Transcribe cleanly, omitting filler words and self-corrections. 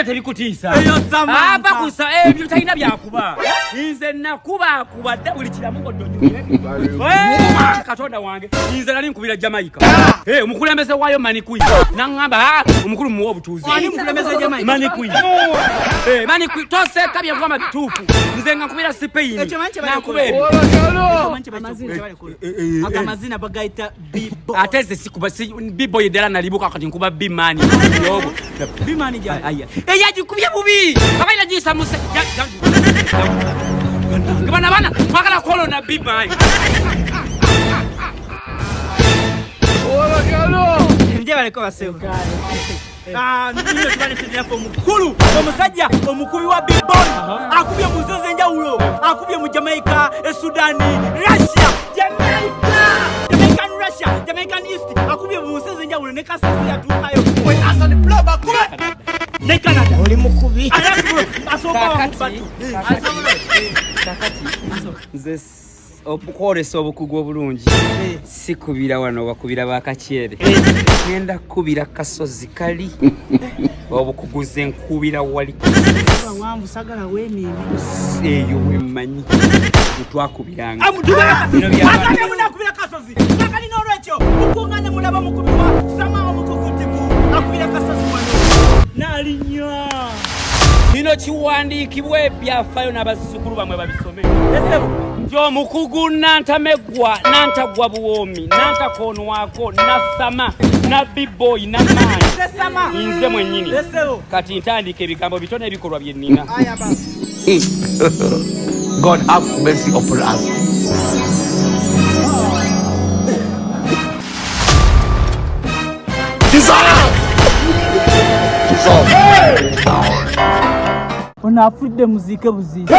Telikuteesa apa kusa ebyo talina byakuba nze nakuba kubadde buli kiramu ngoddonyo katonda wange nze nali nkubira Jamaica omukulembeze waayo Manikui naŋŋamba omukulu muwa obutuuzi Manikui Manikui toseka byakuba matuufu nze nga nkubira Spain nakuba ebyo akamazina bagaita Bibo ate ze sikuba Bibo yedala nalibuka kati nkuba Bimani yobo Bimani jaya yajikubye bubi abaina jisa muse bana mwakala kolo na Bimani nje bareko baseho nino tubane tunyafo mukulu omusajja omukubi wa Bibon akubye muzenze njawulo akubye mu Jamaica Sudani Russia Jamaican East akubye muzenze njawulo ne kasasi yatukayo we Hassan Bloba kuba ne Canada oli mukubi asoka wakubatu nze okukolesa obukugu obulungi sikubira wano bakubira bakakyere ngenda kubira kasozi kali obukuguze nkubira wali wambu sagala wenini eyo wemanyi twakubiranga akane munakubira kasozi sakali n'olwekyo mukungane mulaba mukubirwa sama omukukutivu akubira kasozi wano nalinya kino kiwandiikibwa ebyafaayo n'abazzukulu bamwe babisome nti omukugu nantamegwa nantagwa buwoomi nantakoonwako nasama na Biboyi namaanyi nze mwennyini kati ntandika ebigambo bitono ebikolwa bye nnina God have mercy upon us. Ona afudde muzike buziike